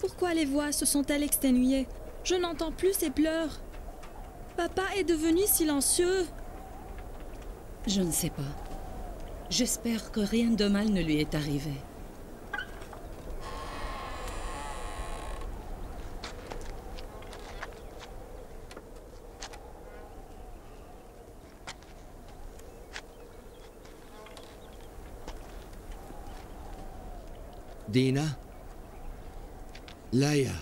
Pourquoi les voix se sont-elles exténuées? Je n'entends plus ses pleurs. Papa est devenu silencieux. Je ne sais pas. J'espère que rien de mal ne lui est arrivé. Dina? Laïa?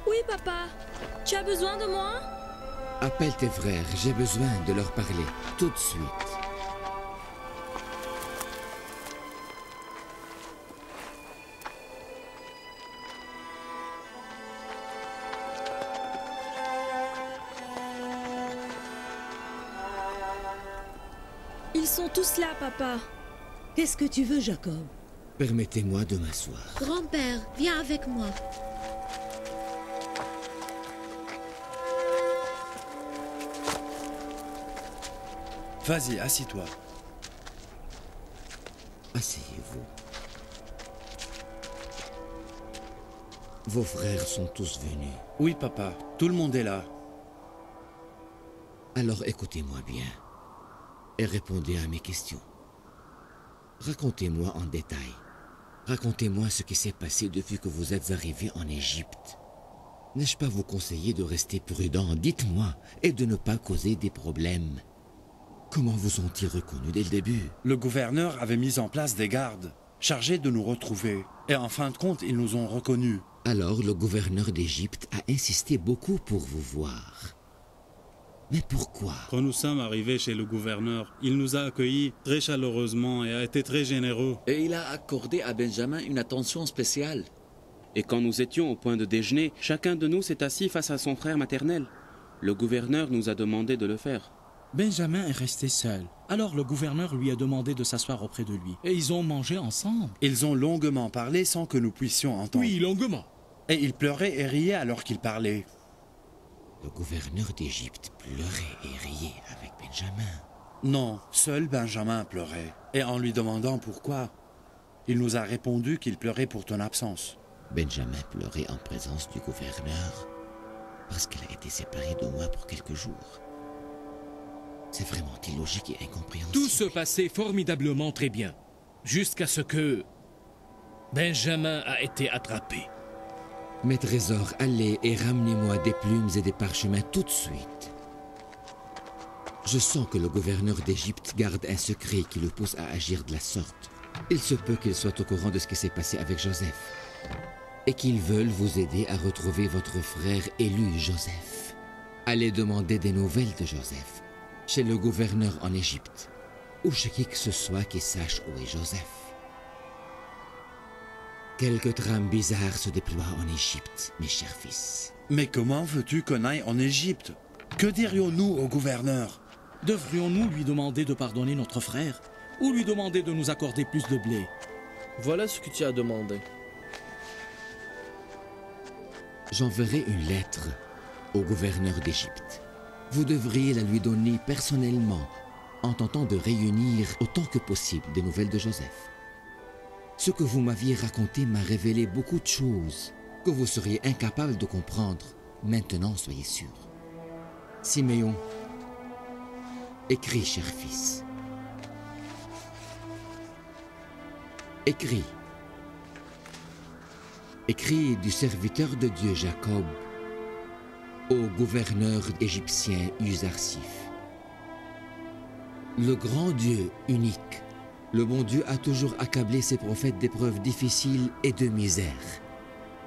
Oui, papa. Tu as besoin de moi? Appelle tes frères, j'ai besoin de leur parler, tout de suite. Ils sont tous là, papa. Qu'est-ce que tu veux, Jacob? Permettez-moi de m'asseoir. Grand-père, viens avec moi. Vas-y, assis-toi. Asseyez-vous. Vos frères sont tous venus. Oui, papa, tout le monde est là. Alors écoutez-moi bien et répondez à mes questions. Racontez-moi en détail. Racontez-moi ce qui s'est passé depuis que vous êtes arrivé en Égypte. N'ai-je pas vous conseiller de rester prudent? Dites-moi, et de ne pas causer des problèmes. Comment vous ont-ils reconnus dès le début? Le gouverneur avait mis en place des gardes, chargés de nous retrouver. Et en fin de compte, ils nous ont reconnus. Alors le gouverneur d'Égypte a insisté beaucoup pour vous voir. Mais pourquoi? Quand nous sommes arrivés chez le gouverneur, il nous a accueillis très chaleureusement et a été très généreux. Et il a accordé à Benjamin une attention spéciale. Et quand nous étions au point de déjeuner, chacun de nous s'est assis face à son frère maternel. Le gouverneur nous a demandé de le faire. Benjamin est resté seul. Alors le gouverneur lui a demandé de s'asseoir auprès de lui. Et ils ont mangé ensemble. Ils ont longuement parlé sans que nous puissions entendre. Oui, longuement. Et ils pleuraient et riaient alors qu'ils parlaient. Le gouverneur d'Égypte pleurait et riait avec Benjamin. Non, seul Benjamin pleurait. Et en lui demandant pourquoi, il nous a répondu qu'il pleurait pour ton absence. Benjamin pleurait en présence du gouverneur parce qu'elle a été séparée de moi pour quelques jours. C'est vraiment illogique et incompréhensible. Tout se passait formidablement très bien, jusqu'à ce que Benjamin a été attrapé. Mes trésors, allez et ramenez-moi des plumes et des parchemins tout de suite. Je sens que le gouverneur d'Égypte garde un secret qui le pousse à agir de la sorte. Il se peut qu'il soit au courant de ce qui s'est passé avec Joseph et qu'ils veulent vous aider à retrouver votre frère élu Joseph. Allez demander des nouvelles de Joseph chez le gouverneur en Égypte ou chez qui que ce soit qui sache où est Joseph. Quelques trames bizarres se déploient en Égypte, mes chers fils. Mais comment veux-tu qu'on aille en Égypte? Que dirions-nous au gouverneur? Devrions-nous lui demander de pardonner notre frère ou lui demander de nous accorder plus de blé? Voilà ce que tu as demandé. J'enverrai une lettre au gouverneur d'Égypte. Vous devriez la lui donner personnellement, en tentant de réunir autant que possible des nouvelles de Joseph. Ce que vous m'aviez raconté m'a révélé beaucoup de choses que vous seriez incapable de comprendre. Maintenant, soyez sûr. Siméon, écris, cher fils. Écris. Écris du serviteur de Dieu Jacob au gouverneur égyptien Uzarsif. Le grand Dieu unique, le bon Dieu a toujours accablé ses prophètes d'épreuves difficiles et de misère.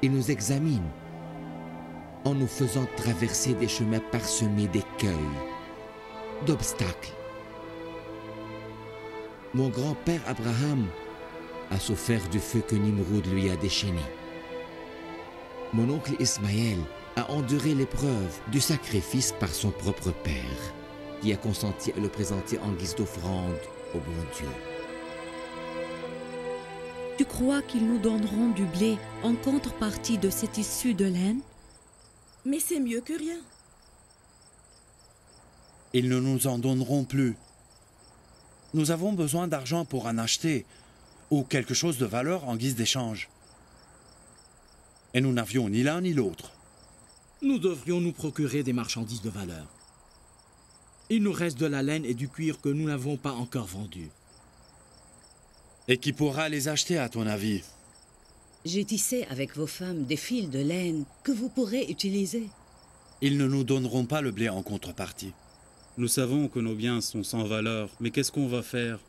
Il nous examine en nous faisant traverser des chemins parsemés d'écueils, d'obstacles. Mon grand-père Abraham a souffert du feu que Nimrod lui a déchaîné. Mon oncle Ismaël a enduré l'épreuve du sacrifice par son propre père, qui a consenti à le présenter en guise d'offrande au bon Dieu. Tu crois qu'ils nous donneront du blé en contrepartie de cette issue de laine? Mais c'est mieux que rien. Ils ne nous en donneront plus. Nous avons besoin d'argent pour en acheter, ou quelque chose de valeur en guise d'échange. Et nous n'avions ni l'un ni l'autre. Nous devrions nous procurer des marchandises de valeur. Il nous reste de la laine et du cuir que nous n'avons pas encore vendus. Et qui pourra les acheter, à ton avis? J'ai tissé avec vos femmes des fils de laine que vous pourrez utiliser. Ils ne nous donneront pas le blé en contrepartie. Nous savons que nos biens sont sans valeur, mais qu'est-ce qu'on va faire?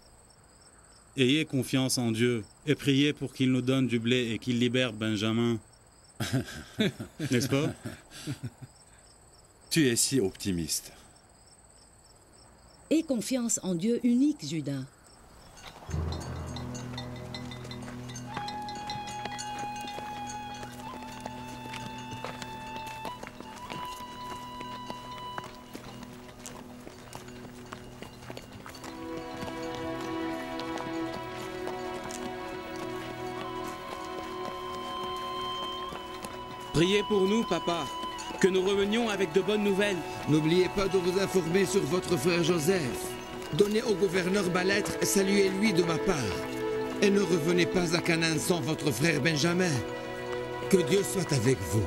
Ayez confiance en Dieu et priez pour qu'il nous donne du blé et qu'il libère Benjamin. N'est-ce pas? Tu es si optimiste. Aie confiance en Dieu unique, Judas. Priez pour nous, papa, que nous revenions avec de bonnes nouvelles. N'oubliez pas de vous informer sur votre frère Joseph. Donnez au gouverneur ma lettre et saluez-lui de ma part. Et ne revenez pas à Canaan sans votre frère Benjamin. Que Dieu soit avec vous.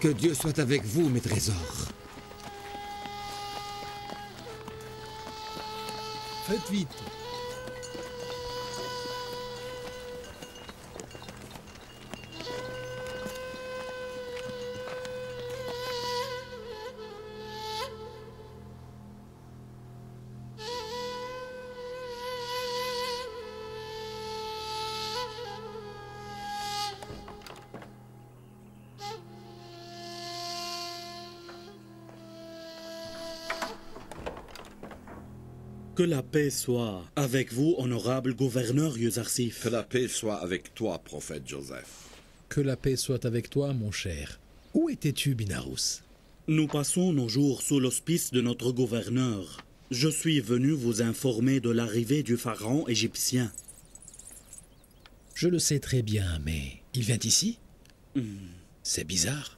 Que Dieu soit avec vous, mes trésors. Faites vite. Que la paix soit avec vous, honorable gouverneur Yuzarsif. Que la paix soit avec toi, prophète Joseph. Que la paix soit avec toi, mon cher. Où étais-tu, Binarous? Nous passons nos jours sous l'hospice de notre gouverneur. Je suis venu vous informer de l'arrivée du pharaon égyptien. Je le sais très bien, mais il vient ici? C'est bizarre.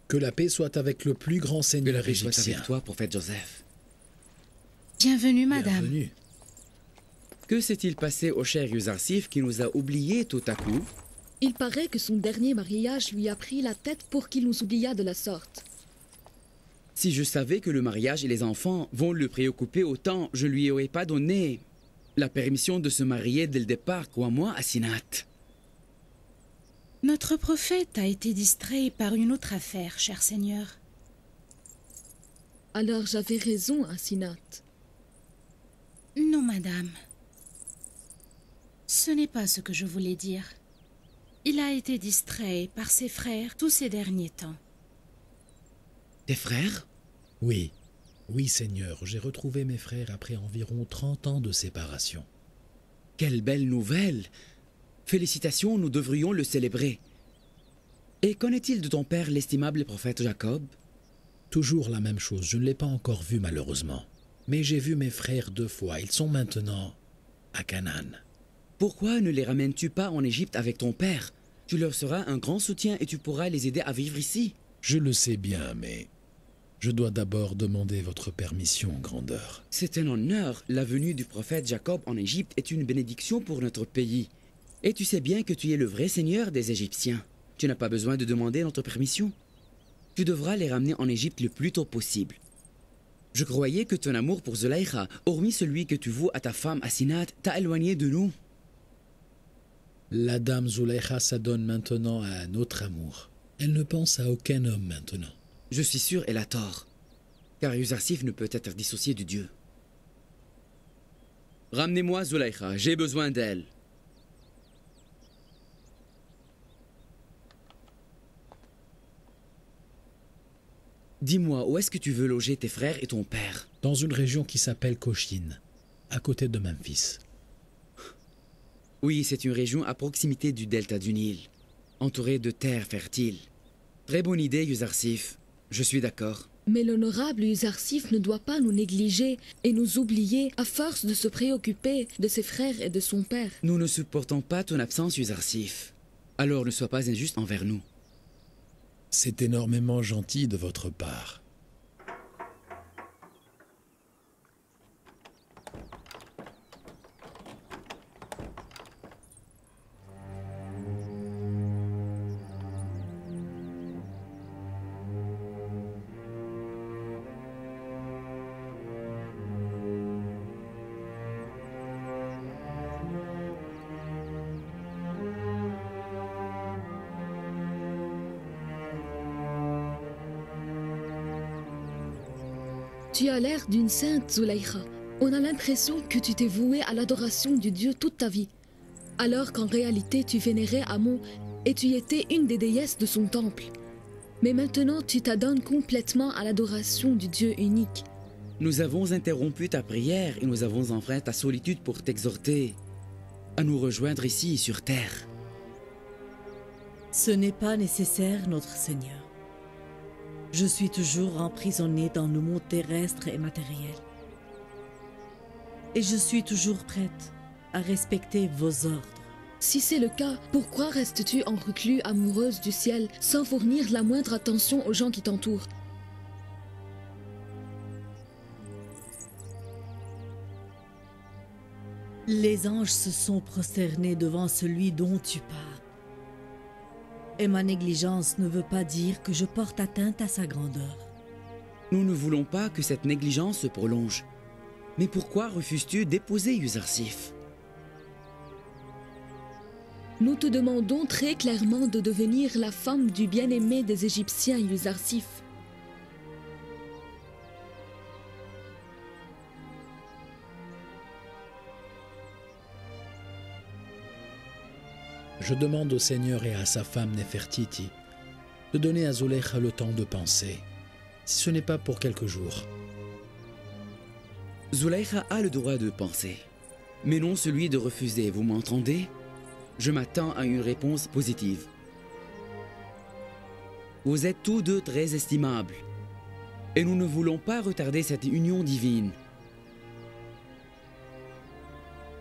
Que la paix soit avec le plus grand seigneur égyptien. Que la paix soit avec toi, prophète Joseph. Bienvenue, madame. Bienvenue. Que s'est-il passé au cher Yuzarsif qui nous a oubliés tout à coup? Il paraît que son dernier mariage lui a pris la tête pour qu'il nous oubliât de la sorte. Si je savais que le mariage et les enfants vont le préoccuper autant, je lui aurais pas donné la permission de se marier dès le départ, crois-moi, Asinat. Notre prophète a été distrait par une autre affaire, cher Seigneur. Alors j'avais raison, Asinat. Non, madame. Ce n'est pas ce que je voulais dire. Il a été distrait par ses frères tous ces derniers temps. Tes frères? Oui. Oui, Seigneur, j'ai retrouvé mes frères après environ 30 ans de séparation. Quelle belle nouvelle! Félicitations, nous devrions le célébrer. Et qu'en est-il de ton père, l'estimable prophète Jacob? Toujours la même chose, je ne l'ai pas encore vu malheureusement. Mais j'ai vu mes frères 2 fois, ils sont maintenant à Canaan. Pourquoi ne les ramènes-tu pas en Égypte avec ton père? Tu leur seras un grand soutien et tu pourras les aider à vivre ici. Je le sais bien, mais je dois d'abord demander votre permission, grandeur. C'est un honneur. La venue du prophète Jacob en Égypte est une bénédiction pour notre pays. Et tu sais bien que tu es le vrai seigneur des Égyptiens. Tu n'as pas besoin de demander notre permission. Tu devras les ramener en Égypte le plus tôt possible. Je croyais que ton amour pour Zulaïcha, hormis celui que tu voues à ta femme Asinat, t'a éloigné de nous. La dame Zulaïcha s'adonne maintenant à un autre amour. Elle ne pense à aucun homme maintenant. Je suis sûr elle a tort. Car Yuzarsif ne peut être dissocié de Dieu. Ramenez-moi Zulaïcha, j'ai besoin d'elle. Dis-moi, où est-ce que tu veux loger tes frères et ton père? Dans une région qui s'appelle Cochin, à côté de Memphis. Oui, c'est une région à proximité du delta du Nil, entourée de terres fertiles. Très bonne idée, Yuzarsif. Je suis d'accord. Mais l'honorable Yuzarsif ne doit pas nous négliger et nous oublier à force de se préoccuper de ses frères et de son père. Nous ne supportons pas ton absence, Yuzarsif. Alors ne sois pas injuste envers nous. C'est énormément gentil de votre part. Tu as l'air d'une sainte, Zulaykha. On a l'impression que tu t'es vouée à l'adoration du Dieu toute ta vie, alors qu'en réalité tu vénérais Amon et tu étais une des déesses de son temple. Mais maintenant tu t'adonnes complètement à l'adoration du Dieu unique. Nous avons interrompu ta prière et nous avons enfreint ta solitude pour t'exhorter à nous rejoindre ici sur terre. Ce n'est pas nécessaire, notre Seigneur. Je suis toujours emprisonnée dans le monde terrestre et matériel. Et je suis toujours prête à respecter vos ordres. Si c'est le cas, pourquoi restes-tu en reclus amoureuse du ciel sans fournir la moindre attention aux gens qui t'entourent? Les anges se sont prosternés devant celui dont tu parles. Et ma négligence ne veut pas dire que je porte atteinte à sa grandeur. Nous ne voulons pas que cette négligence se prolonge. Mais pourquoi refuses-tu d'épouser Yuzarsif? Nous te demandons très clairement de devenir la femme du bien-aimé des Égyptiens, Yuzarsif. Je demande au Seigneur et à sa femme Nefertiti de donner à Zulaykha le temps de penser, si ce n'est pas pour quelques jours. Zulaykha a le droit de penser, mais non celui de refuser, vous m'entendez? Je m'attends à une réponse positive. Vous êtes tous deux très estimables, et nous ne voulons pas retarder cette union divine.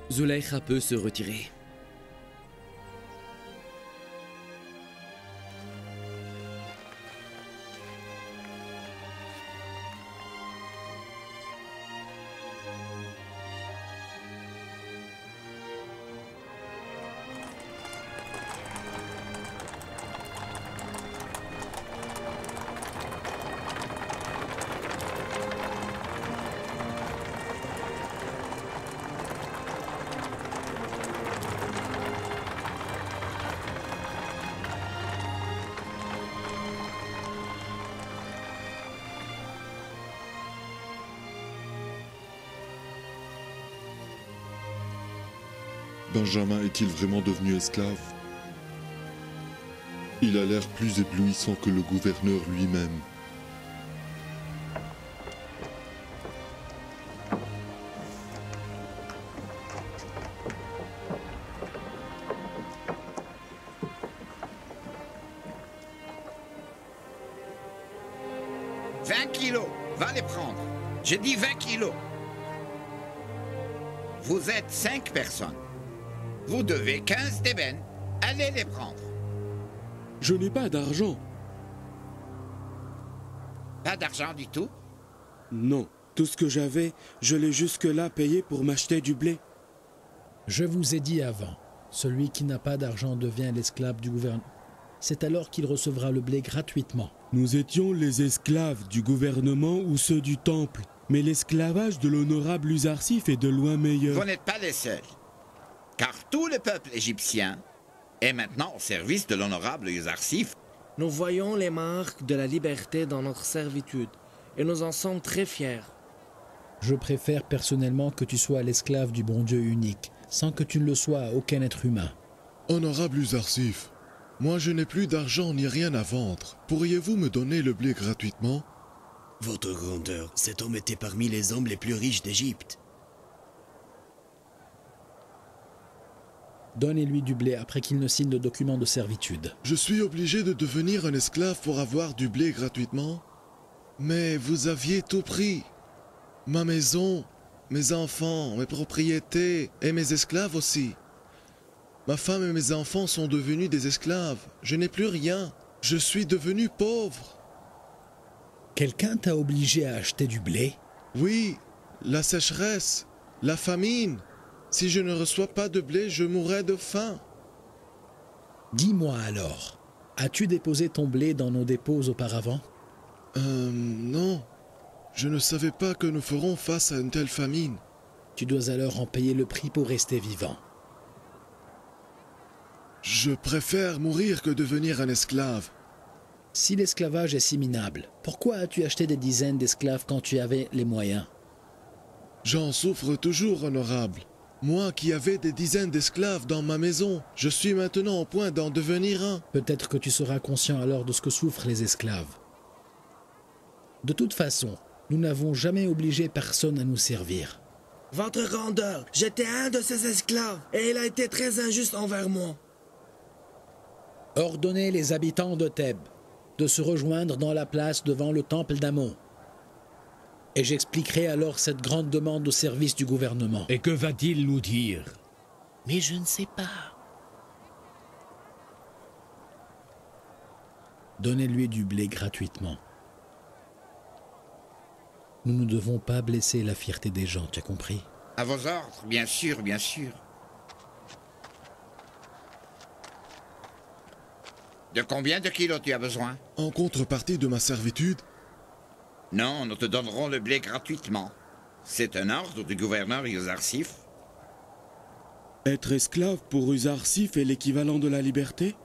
Zulaykha peut se retirer. Benjamin est-il vraiment devenu esclave? Il a l'air plus éblouissant que le gouverneur lui-même. « 20 kilos, va les prendre. J'ai dit 20 kilos. Vous êtes 5 personnes. Vous devez 15 d'ébène. Allez les prendre. » Je n'ai pas d'argent. Pas d'argent du tout? Non. Tout ce que j'avais, je l'ai jusque-là payé pour m'acheter du blé. Je vous ai dit avant, celui qui n'a pas d'argent devient l'esclave du gouvernement. C'est alors qu'il recevra le blé gratuitement. Nous étions les esclaves du gouvernement ou ceux du temple. Mais l'esclavage de l'honorable Yuzarsif est de loin meilleur. Vous n'êtes pas les seuls. Car tout le peuple égyptien est maintenant au service de l'honorable Yuzarsif. Nous voyons les marques de la liberté dans notre servitude et nous en sommes très fiers. Je préfère personnellement que tu sois l'esclave du bon Dieu unique, sans que tu ne le sois à aucun être humain. Honorable Yuzarsif, moi je n'ai plus d'argent ni rien à vendre. Pourriez-vous me donner le blé gratuitement? Votre grandeur, cet homme était parmi les hommes les plus riches d'Égypte. Donnez-lui du blé après qu'il ne signe le document de servitude. Je suis obligé de devenir un esclave pour avoir du blé gratuitement? Mais vous aviez tout pris. Ma maison, mes enfants, mes propriétés et mes esclaves aussi. Ma femme et mes enfants sont devenus des esclaves. Je n'ai plus rien. Je suis devenu pauvre. Quelqu'un t'a obligé à acheter du blé? Oui, la sécheresse, la famine. Si je ne reçois pas de blé, je mourrai de faim. Dis-moi alors, as-tu déposé ton blé dans nos dépôts auparavant? Non. Je ne savais pas que nous ferons face à une telle famine. Tu dois alors en payer le prix pour rester vivant. Je préfère mourir que devenir un esclave. Si l'esclavage est si minable, pourquoi as-tu acheté des dizaines d'esclaves quand tu avais les moyens? J'en souffre toujours, honorable. Moi qui avais des dizaines d'esclaves dans ma maison, je suis maintenant au point d'en devenir un. Peut-être que tu seras conscient alors de ce que souffrent les esclaves. De toute façon, nous n'avons jamais obligé personne à nous servir. Votre grandeur, j'étais un de ces esclaves et il a été très injuste envers moi. Ordonnez les habitants de Thèbes de se rejoindre dans la place devant le temple d'Amon. Et j'expliquerai alors cette grande demande au service du gouvernement. Et que va-t-il nous dire? Mais je ne sais pas. Donnez-lui du blé gratuitement. Nous ne devons pas blesser la fierté des gens, tu as compris? À vos ordres, bien sûr, bien sûr. De combien de kilos tu as besoin? En contrepartie de ma servitude? Non, nous te donnerons le blé gratuitement. C'est un ordre du gouverneur Uzarsif. Être esclave pour Uzarsif est l'équivalent de la liberté?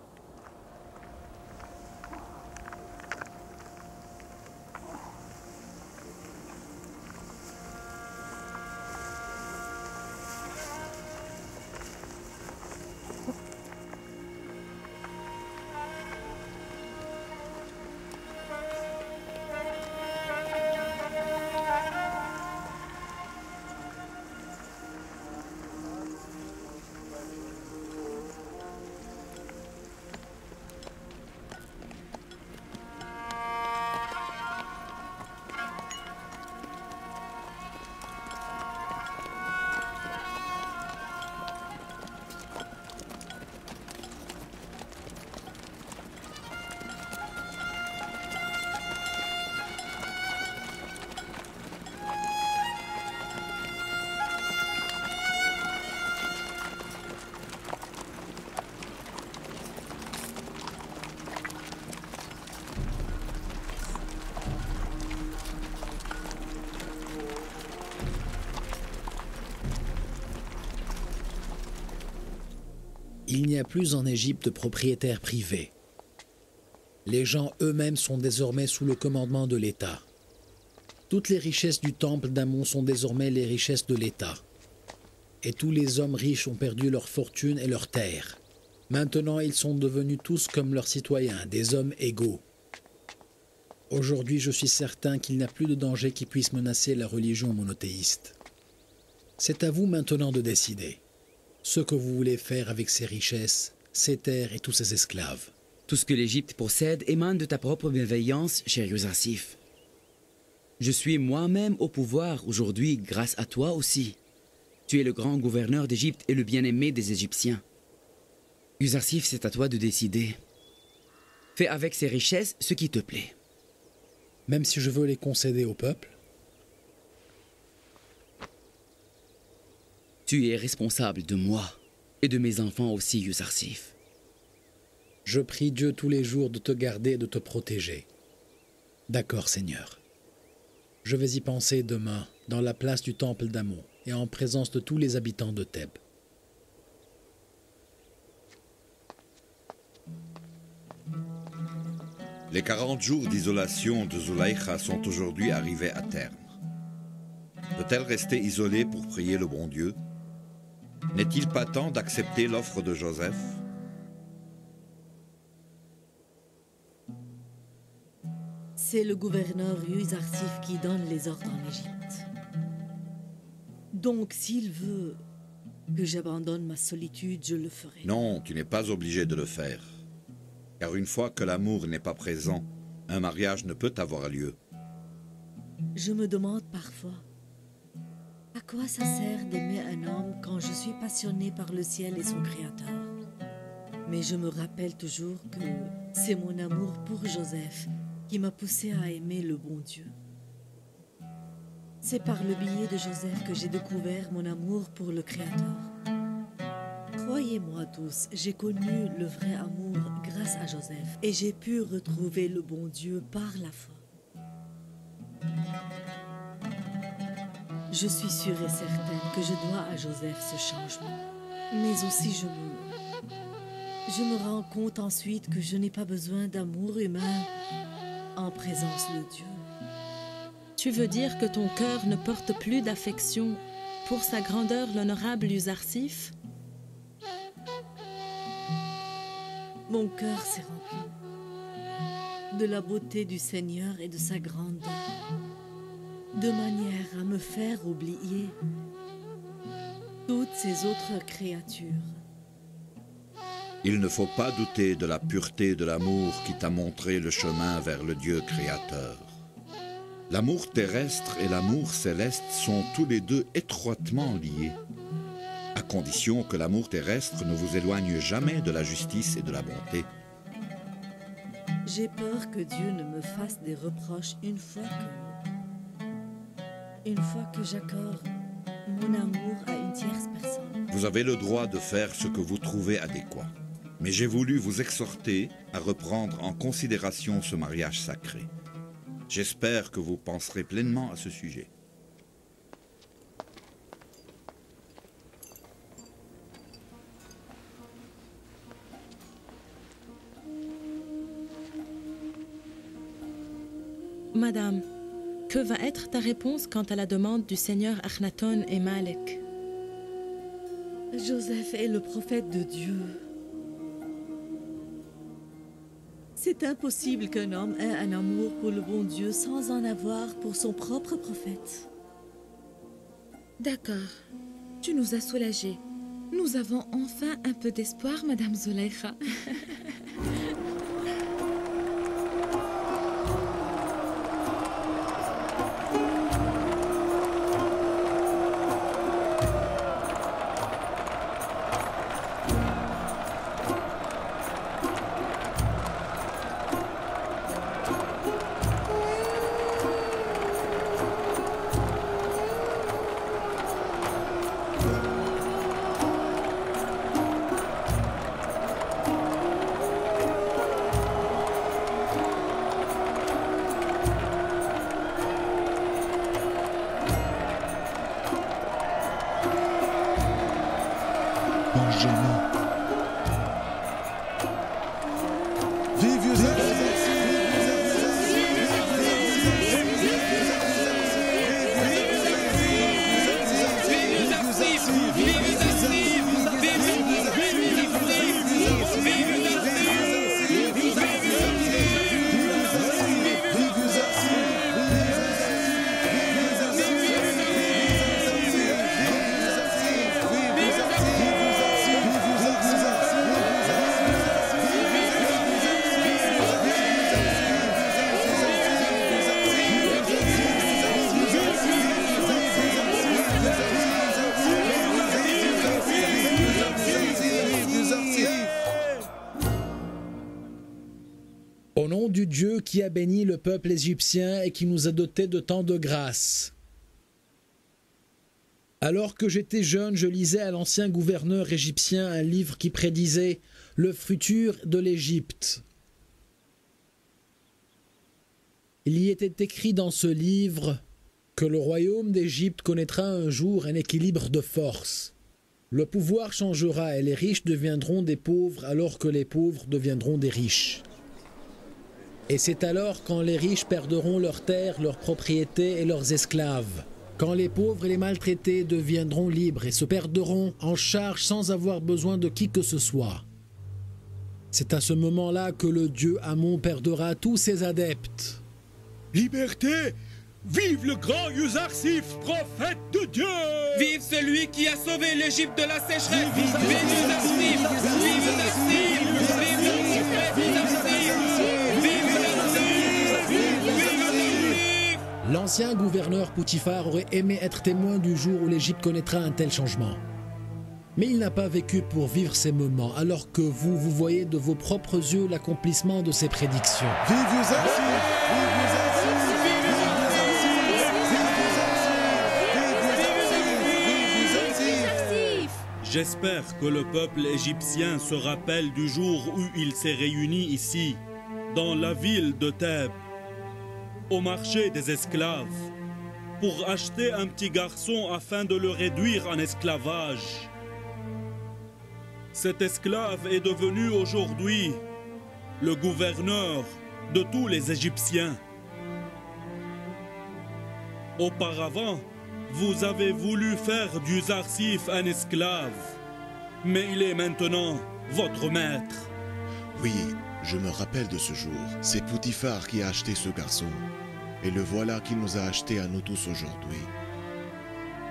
Il n'y a plus en Égypte de propriétaires privés. Les gens eux-mêmes sont désormais sous le commandement de l'État. Toutes les richesses du temple d'Amon sont désormais les richesses de l'État. Et tous les hommes riches ont perdu leur fortune et leurs terres. Maintenant, ils sont devenus tous comme leurs citoyens, des hommes égaux. Aujourd'hui, je suis certain qu'il n'y a plus de danger qui puisse menacer la religion monothéiste. C'est à vous maintenant de décider ce que vous voulez faire avec ces richesses, ces terres et tous ces esclaves. Tout ce que l'Égypte possède émane de ta propre bienveillance, cher Uzarsif. Je suis moi-même au pouvoir aujourd'hui grâce à toi aussi. Tu es le grand gouverneur d'Égypte et le bien-aimé des Égyptiens. Uzarsif, c'est à toi de décider. Fais avec ces richesses ce qui te plaît. Même si je veux les concéder au peuple? Tu es responsable de moi et de mes enfants aussi, Uzarsif. Je prie Dieu tous les jours de te garder et de te protéger. D'accord, Seigneur. Je vais y penser demain, dans la place du temple d'Amon, et en présence de tous les habitants de Thèbes. Les 40 jours d'isolation de Zulaïcha sont aujourd'hui arrivés à terme. Peut-elle rester isolée pour prier le bon Dieu? N'est-il pas temps d'accepter l'offre de Joseph? C'est le gouverneur Uzarsif qui donne les ordres en Égypte. Donc s'il veut que j'abandonne ma solitude, je le ferai. Non, tu n'es pas obligé de le faire. Car une fois que l'amour n'est pas présent, un mariage ne peut avoir lieu. Je me demande parfois, à quoi ça sert d'aimer un homme quand je suis passionnée par le ciel et son créateur? Mais je me rappelle toujours que c'est mon amour pour Joseph qui m'a poussée à aimer le bon Dieu. C'est par le biais de Joseph que j'ai découvert mon amour pour le Créateur. Croyez-moi tous, j'ai connu le vrai amour grâce à Joseph et j'ai pu retrouver le bon Dieu par la foi. Je suis sûre et certaine que je dois à Joseph ce changement, mais aussi Je me rends compte ensuite que je n'ai pas besoin d'amour humain en présence de Dieu. Tu veux dire que ton cœur ne porte plus d'affection pour sa grandeur l'honorable Uzarsif? Mon cœur s'est rempli de la beauté du Seigneur et de sa grandeur, de manière à me faire oublier toutes ces autres créatures. Il ne faut pas douter de la pureté de l'amour qui t'a montré le chemin vers le Dieu créateur. L'amour terrestre et l'amour céleste sont tous les deux étroitement liés, à condition que l'amour terrestre ne vous éloigne jamais de la justice et de la bonté. J'ai peur que Dieu ne me fasse des reproches une fois que j'accorde mon amour à une tierce personne. Vous avez le droit de faire ce que vous trouvez adéquat. Mais j'ai voulu vous exhorter à reprendre en considération ce mariage sacré. J'espère que vous penserez pleinement à ce sujet. Madame, que va être ta réponse quant à la demande du Seigneur Akhenaton et Malek? Joseph est le prophète de Dieu. C'est impossible qu'un homme ait un amour pour le bon Dieu sans en avoir pour son propre prophète. D'accord. Tu nous as soulagés. Nous avons enfin un peu d'espoir, Madame Zulaïcha. Au nom du Dieu qui a béni le peuple égyptien et qui nous a dotés de tant de grâce. Alors que j'étais jeune, je lisais à l'ancien gouverneur égyptien un livre qui prédisait le futur de l'Égypte. Il y était écrit dans ce livre que le royaume d'Égypte connaîtra un jour un équilibre de force. Le pouvoir changera et les riches deviendront des pauvres alors que les pauvres deviendront des riches. Et c'est alors quand les riches perdront leurs terres, leurs propriétés et leurs esclaves. Quand les pauvres et les maltraités deviendront libres et se perdront en charge sans avoir besoin de qui que ce soit. C'est à ce moment-là que le dieu Amon perdra tous ses adeptes. Liberté! Vive le grand Uzarsif, prophète de Dieu! Vive celui qui a sauvé l'Égypte de la sécheresse! Vive Uzarsif! Vive Uzarsif! Vive Uzarsif! L'ancien gouverneur Poutifar aurait aimé être témoin du jour où l'Égypte connaîtra un tel changement. Mais il n'a pas vécu pour vivre ces moments, alors que vous voyez de vos propres yeux l'accomplissement de ses prédictions. Vive Uzarsif! Vive Uzarsif! J'espère que le peuple égyptien se rappelle du jour où il s'est réuni ici, dans la ville de Thèbes, au marché des esclaves, pour acheter un petit garçon afin de le réduire en esclavage. Cet esclave est devenu aujourd'hui le gouverneur de tous les Égyptiens. Auparavant, vous avez voulu faire du Zarsif un esclave, mais il est maintenant votre maître. Oui, je me rappelle de ce jour. C'est Poutifar qui a acheté ce garçon. Et le voilà qui nous a achetés à nous tous aujourd'hui.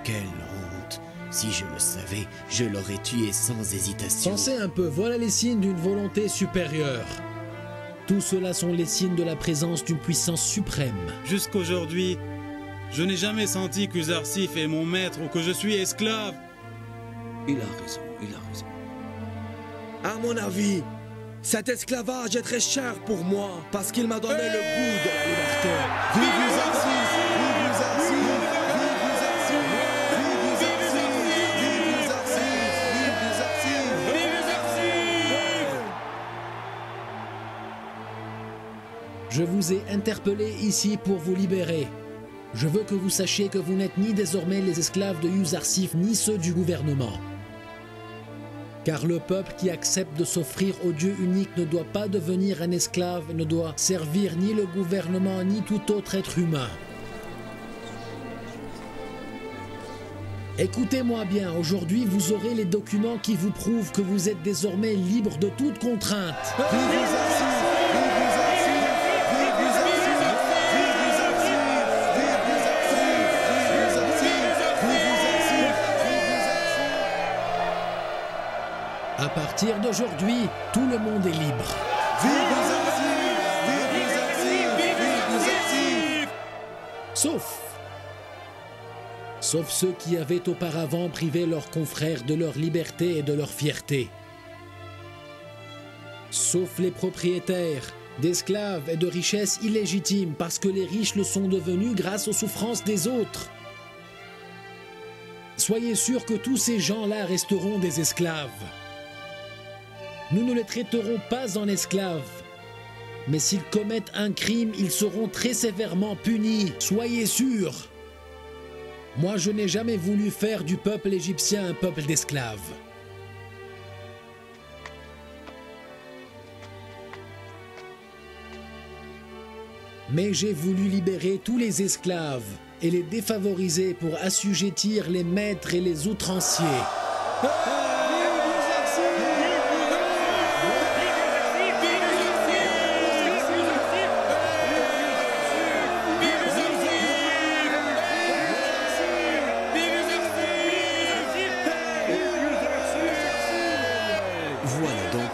Quelle honte! Si je le savais, je l'aurais tué sans hésitation. Pensez un peu, voilà les signes d'une volonté supérieure. Tout cela sont les signes de la présence d'une puissance suprême. Jusqu'aujourd'hui, je n'ai jamais senti que Zarsif est mon maître ou que je suis esclave. Il a raison, il a raison. À mon avis, cet esclavage est très cher pour moi parce qu'il m'a donné le goût de la liberté. Vive Zarsif! Vive Zarsif! Vive Zarsif! Vive Zarsif! Vive Zarsif! Vive Zarsif! Je vous ai interpellé ici pour vous libérer. Je veux que vous sachiez que vous n'êtes ni désormais les esclaves de Yuzarsif, ni ceux du gouvernement. Car le peuple qui accepte de s'offrir au Dieu unique ne doit pas devenir un esclave et ne doit servir ni le gouvernement ni tout autre être humain. Écoutez-moi bien, aujourd'hui vous aurez les documents qui vous prouvent que vous êtes désormais libre de toute contrainte. À partir d'aujourd'hui, tout le monde est libre. Vive Zarsif! Vive Zarsif! Vive Zarsif! Sauf ceux qui avaient auparavant privé leurs confrères de leur liberté et de leur fierté. Sauf les propriétaires d'esclaves et de richesses illégitimes parce que les riches le sont devenus grâce aux souffrances des autres. Soyez sûrs que tous ces gens-là resteront des esclaves. Nous ne les traiterons pas en esclaves. Mais s'ils commettent un crime, ils seront très sévèrement punis. Soyez sûrs. Moi, je n'ai jamais voulu faire du peuple égyptien un peuple d'esclaves. Mais j'ai voulu libérer tous les esclaves et les défavoriser pour assujettir les maîtres et les outranciers.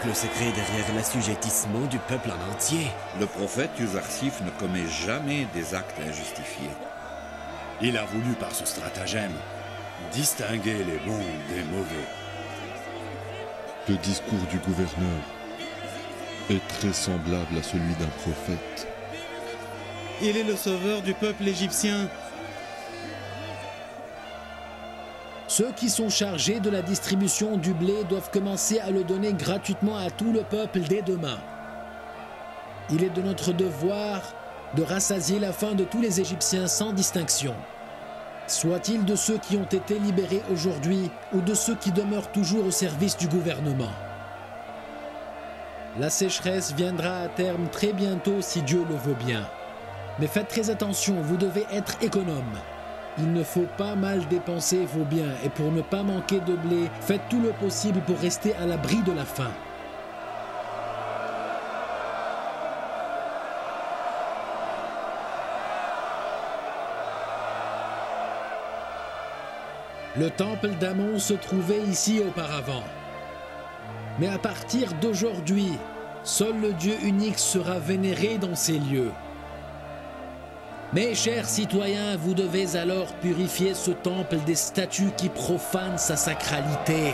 Le secret derrière l'assujettissement du peuple en entier. Le prophète Yuzarsif ne commet jamais des actes injustifiés. Il a voulu par ce stratagème distinguer les bons des mauvais. Le discours du gouverneur est très semblable à celui d'un prophète. Il est le sauveur du peuple égyptien. Ceux qui sont chargés de la distribution du blé doivent commencer à le donner gratuitement à tout le peuple dès demain. Il est de notre devoir de rassasier la faim de tous les Égyptiens sans distinction. Soit-il de ceux qui ont été libérés aujourd'hui ou de ceux qui demeurent toujours au service du gouvernement. La sécheresse viendra à terme très bientôt si Dieu le veut bien. Mais faites très attention, vous devez être économe. Il ne faut pas mal dépenser vos biens et pour ne pas manquer de blé, faites tout le possible pour rester à l'abri de la faim. Le temple d'Amon se trouvait ici auparavant. Mais à partir d'aujourd'hui, seul le Dieu unique sera vénéré dans ces lieux. Mes chers citoyens, vous devez alors purifier ce temple des statues qui profanent sa sacralité.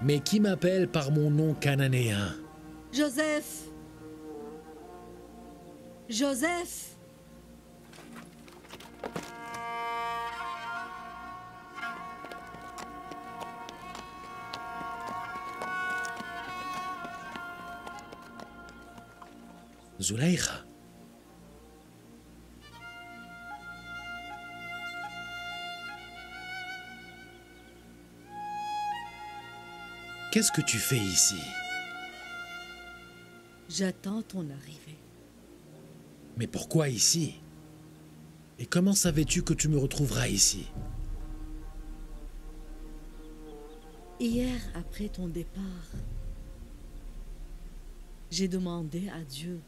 Mais qui m'appelle par mon nom cananéen? Joseph! Joseph! Zulaïcha. Qu'est-ce que tu fais ici? J'attends ton arrivée. Mais pourquoi ici? Et comment savais-tu que tu me retrouveras ici? Hier, après ton départ, j'ai demandé à Dieu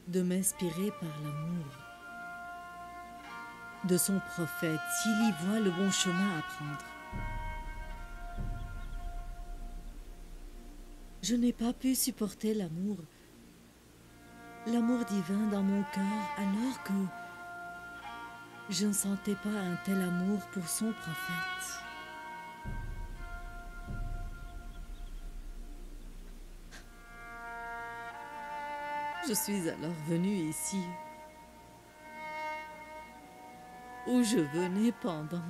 de m'inspirer par l'amour de son prophète s'il y voit le bon chemin à prendre. Je n'ai pas pu supporter l'amour divin dans mon cœur alors que je ne sentais pas un tel amour pour son prophète. Je suis alors venue ici, où je venais pendant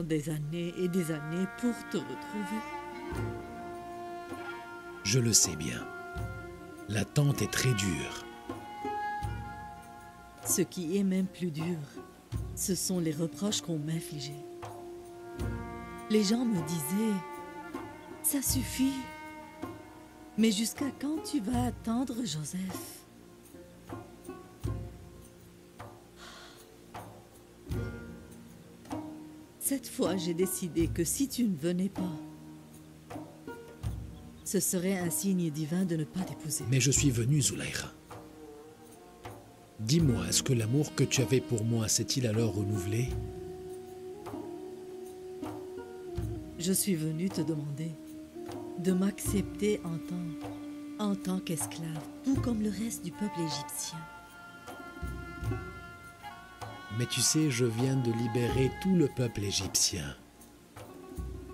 des années et des années pour te retrouver. Je le sais bien. L'attente est très dure. Ce qui est même plus dur, ce sont les reproches qu'on m'infligeait. Les gens me disaient, ça suffit. Mais jusqu'à quand tu vas attendre, Joseph? Cette fois, j'ai décidé que si tu ne venais pas, ce serait un signe divin de ne pas t'épouser. Mais je suis venu, Zulaïcha. Dis-moi, est-ce que l'amour que tu avais pour moi s'est-il alors renouvelé? Je suis venu te demander de m'accepter en tant qu'esclave, tout comme le reste du peuple égyptien. Mais tu sais, je viens de libérer tout le peuple égyptien.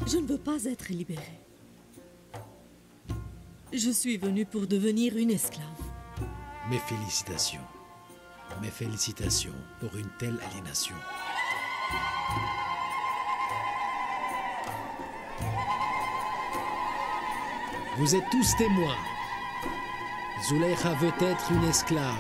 Je ne veux pas être libérée. Je suis venue pour devenir une esclave. Mes félicitations. Mes félicitations pour une telle aliénation. Vous êtes tous témoins. Zulaïcha veut être une esclave.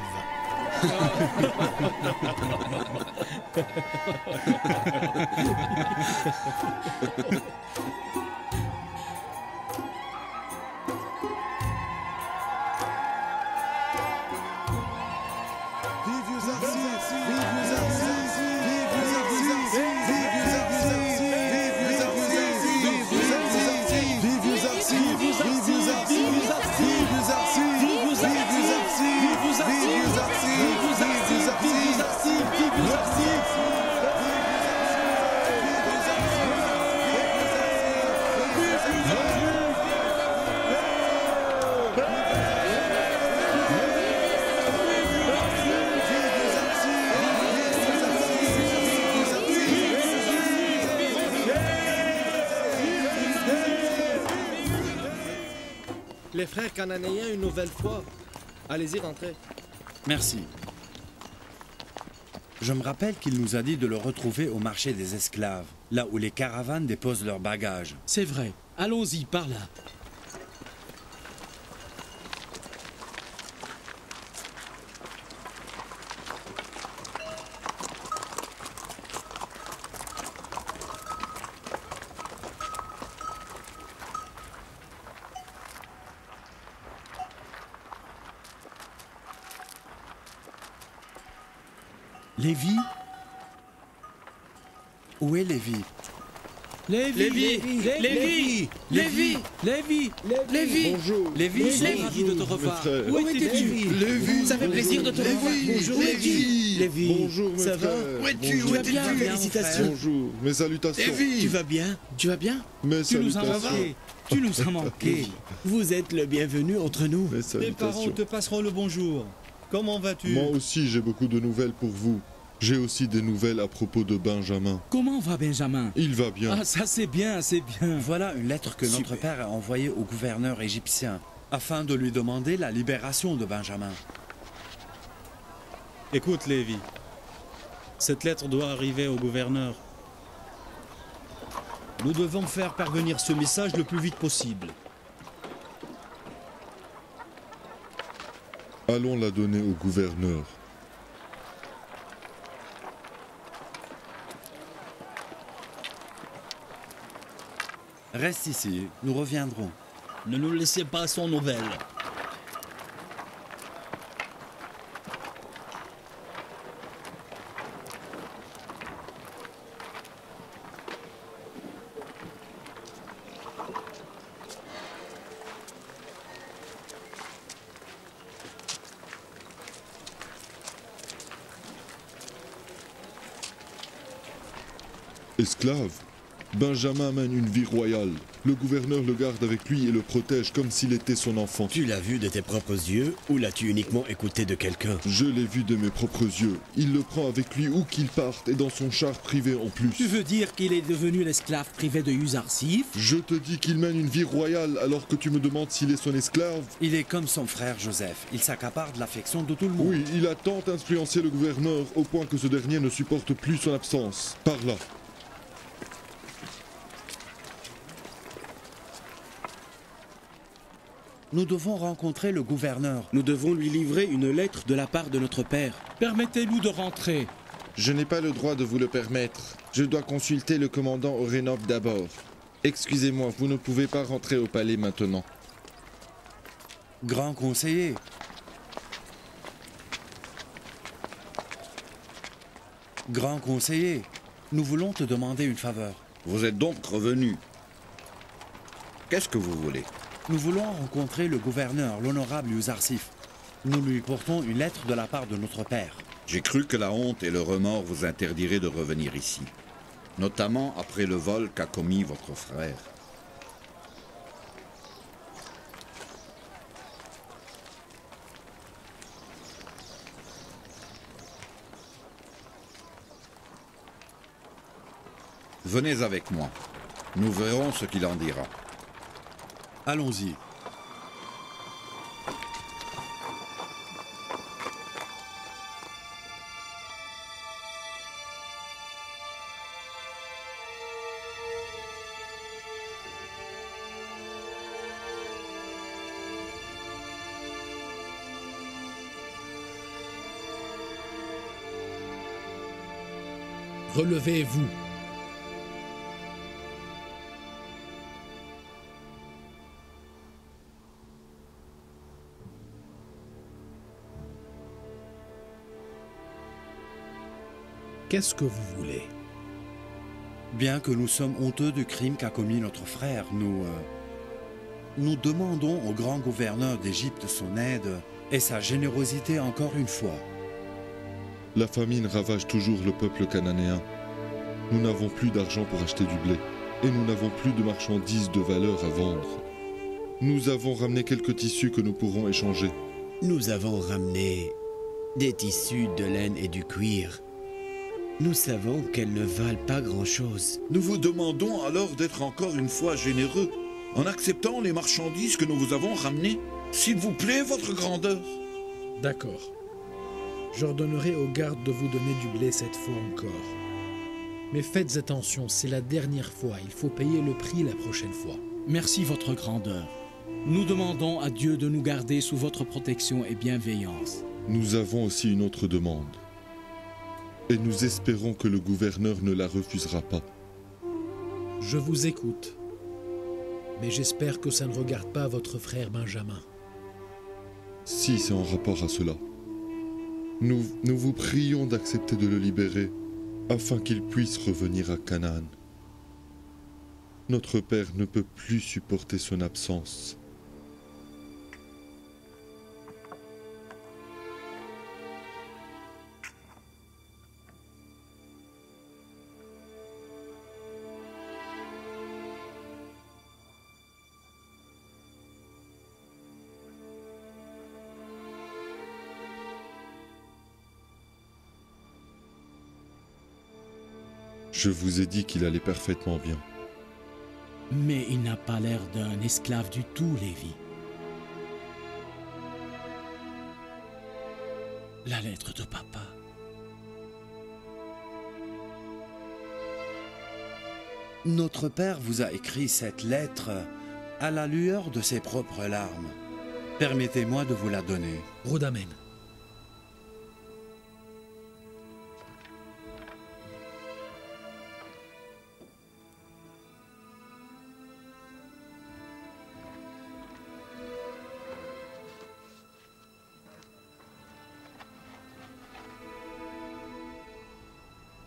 Les frères cananéens une nouvelle fois. Allez-y, rentrez. Merci. Je me rappelle qu'il nous a dit de le retrouver au marché des esclaves, là où les caravanes déposent leurs bagages. C'est vrai. Allons-y, par là. Lévi? Où est Lévi? Lévi! Bonjour. Lévi, c'est ravi de te revoir. Où étais-tu? Lévi. Ça fait plaisir de te revoir. Bonjour, Lévi. Bonjour, mes Ça va? frères. Où es-tu? Où es-tu? Félicitations. Bonjour, mes salutations. Tu vas bien? Tu vas bien? Mes Tu nous as salutations. manqué. Tu nous as manqué. Vous êtes le bienvenu entre nous. Mes Tes parents salutations. te passeront le bonjour. Comment vas-tu? Moi aussi, j'ai beaucoup de nouvelles pour vous. J'ai aussi des nouvelles à propos de Benjamin. Comment va Benjamin? Il va bien. Ah, ça c'est bien, c'est bien. Voilà une lettre que notre père a envoyée au gouverneur égyptien, afin de lui demander la libération de Benjamin. Écoute, Lévi. Cette lettre doit arriver au gouverneur. Nous devons faire parvenir ce message le plus vite possible. Allons la donner au gouverneur. Reste ici, nous reviendrons. Ne nous laissez pas sans nouvelles. Esclave, Benjamin mène une vie royale. Le gouverneur le garde avec lui et le protège comme s'il était son enfant. Tu l'as vu de tes propres yeux ou l'as-tu uniquement écouté de quelqu'un? Je l'ai vu de mes propres yeux. Il le prend avec lui où qu'il parte et dans son char privé en plus. Tu veux dire qu'il est devenu l'esclave privé de Uzarsif? Je te dis qu'il mène une vie royale alors que tu me demandes s'il est son esclave. Il est comme son frère Joseph. Il s'accapare de l'affection de tout le monde. Oui, il a tant influencé le gouverneur au point que ce dernier ne supporte plus son absence. Par là. Nous devons rencontrer le gouverneur. Nous devons lui livrer une lettre de la part de notre père. Permettez-nous de rentrer. Je n'ai pas le droit de vous le permettre. Je dois consulter le commandant Orenov d'abord. Excusez-moi, vous ne pouvez pas rentrer au palais maintenant. Grand conseiller. Grand conseiller, nous voulons te demander une faveur. Vous êtes donc revenu. Qu'est-ce que vous voulez? Nous voulons rencontrer le gouverneur, l'honorable Uzarsif. Nous lui portons une lettre de la part de notre père. J'ai cru que la honte et le remords vous interdiraient de revenir ici. Notamment après le vol qu'a commis votre frère. Venez avec moi. Nous verrons ce qu'il en dira. Allons-y. Relevez-vous. Qu'est-ce que vous voulez? Bien que nous sommes honteux du crime qu'a commis notre frère, nous demandons au grand gouverneur d'Égypte son aide et sa générosité encore une fois. La famine ravage toujours le peuple cananéen. Nous n'avons plus d'argent pour acheter du blé et nous n'avons plus de marchandises de valeur à vendre. Nous avons ramené quelques tissus que nous pourrons échanger. Nous avons ramené des tissus, de laine et du cuir. Nous savons qu'elles ne valent pas grand-chose. Nous vous demandons alors d'être encore une fois généreux en acceptant les marchandises que nous vous avons ramenées. S'il vous plaît, votre grandeur. D'accord. J'ordonnerai aux gardes de vous donner du blé cette fois encore. Mais faites attention, c'est la dernière fois. Il faut payer le prix la prochaine fois. Merci, votre grandeur. Nous demandons à Dieu de nous garder sous votre protection et bienveillance. Nous avons aussi une autre demande. Et nous espérons que le gouverneur ne la refusera pas. Je vous écoute. Mais j'espère que ça ne regarde pas votre frère Benjamin. Si c'est en rapport à cela. Nous vous prions d'accepter de le libérer afin qu'il puisse revenir à Canaan. Notre père ne peut plus supporter son absence. Je vous ai dit qu'il allait parfaitement bien. Mais il n'a pas l'air d'un esclave du tout, Lévi. La lettre de papa. Notre père vous a écrit cette lettre à la lueur de ses propres larmes. Permettez-moi de vous la donner. Rudamen.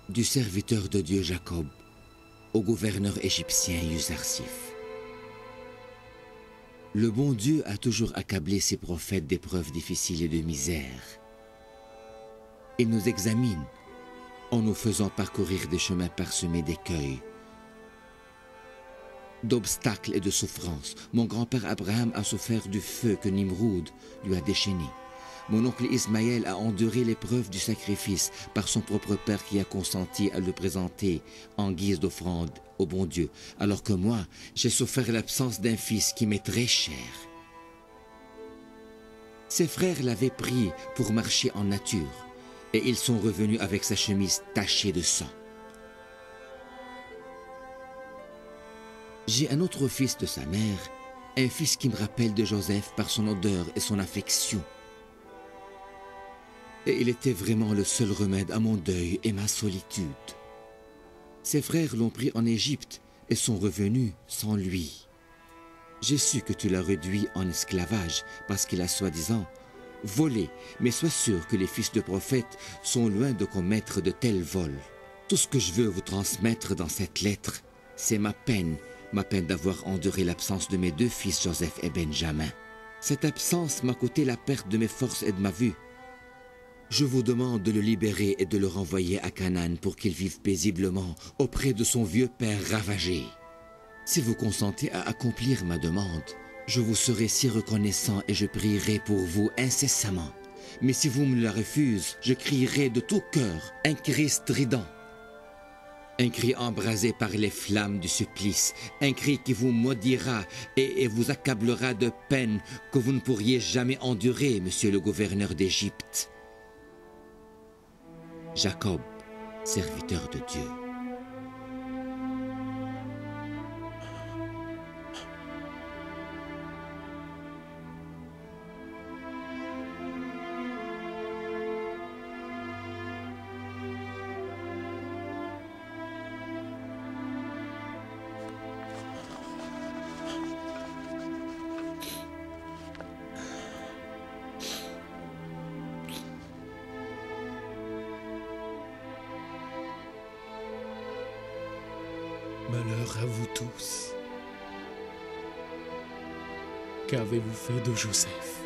Du serviteur de Dieu Jacob au gouverneur égyptien Yuzarsif. Le bon Dieu a toujours accablé ses prophètes d'épreuves difficiles et de misère. Il nous examine en nous faisant parcourir des chemins parsemés d'écueils, d'obstacles et de souffrances. Mon grand-père Abraham a souffert du feu que Nimroud lui a déchaîné. Mon oncle Ismaël a enduré l'épreuve du sacrifice par son propre père qui a consenti à le présenter en guise d'offrande au bon Dieu, alors que moi, j'ai souffert l'absence d'un fils qui m'est très cher. Ses frères l'avaient pris pour marcher en nature, et ils sont revenus avec sa chemise tachée de sang. J'ai un autre fils de sa mère, un fils qui me rappelle de Joseph par son odeur et son affection. Et il était vraiment le seul remède à mon deuil et ma solitude. Ses frères l'ont pris en Égypte et sont revenus sans lui. J'ai su que tu l'as réduit en esclavage parce qu'il a soi-disant volé, mais sois sûr que les fils de prophètes sont loin de commettre de tels vols. Tout ce que je veux vous transmettre dans cette lettre, c'est ma peine d'avoir enduré l'absence de mes deux fils Joseph et Benjamin. Cette absence m'a coûté la perte de mes forces et de ma vue. Je vous demande de le libérer et de le renvoyer à Canaan pour qu'il vive paisiblement auprès de son vieux père ravagé. Si vous consentez à accomplir ma demande, je vous serai si reconnaissant et je prierai pour vous incessamment. Mais si vous me la refusez, je crierai de tout cœur un cri strident, un cri embrasé par les flammes du supplice, un cri qui vous maudira et vous accablera de peine que vous ne pourriez jamais endurer, monsieur le gouverneur d'Égypte. Jacob, serviteur de Dieu. Malheur à vous tous. Qu'avez-vous fait de Joseph?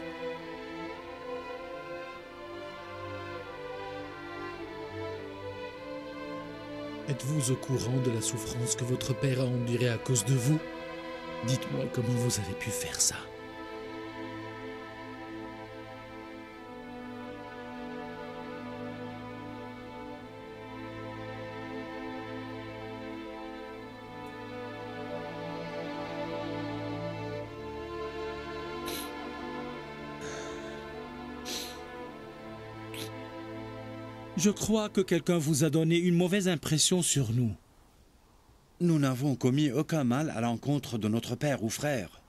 Êtes-vous au courant de la souffrance que votre père a endurée à cause de vous? Dites-moi comment vous avez pu faire ça. Je crois que quelqu'un vous a donné une mauvaise impression sur nous. Nous n'avons commis aucun mal à l'encontre de notre père ou frère.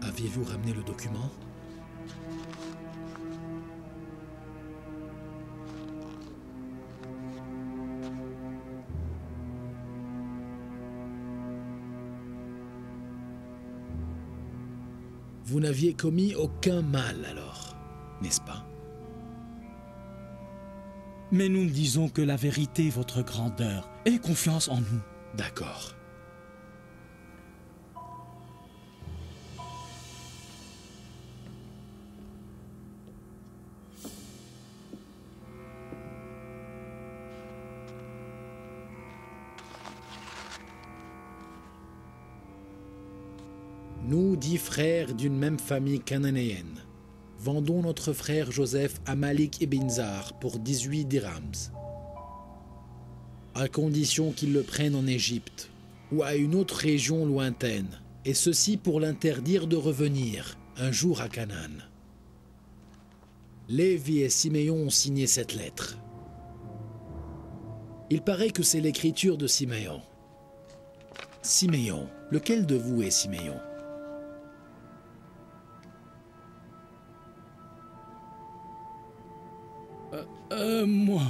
Aviez-vous ramené le document? Vous n'aviez commis aucun mal alors, n'est-ce pas? Mais nous ne disons que la vérité, votre grandeur. Aie confiance en nous. D'accord. Nous, 10 frères d'une même famille cananéenne, vendons notre frère Joseph à Malik ibn Zar pour 18 dirhams, à condition qu'il le prenne en Égypte ou à une autre région lointaine, et ceci pour l'interdire de revenir un jour à Canaan. Lévi et Siméon ont signé cette lettre. Il paraît que c'est l'écriture de Siméon. Siméon, lequel de vous est Siméon? Moi.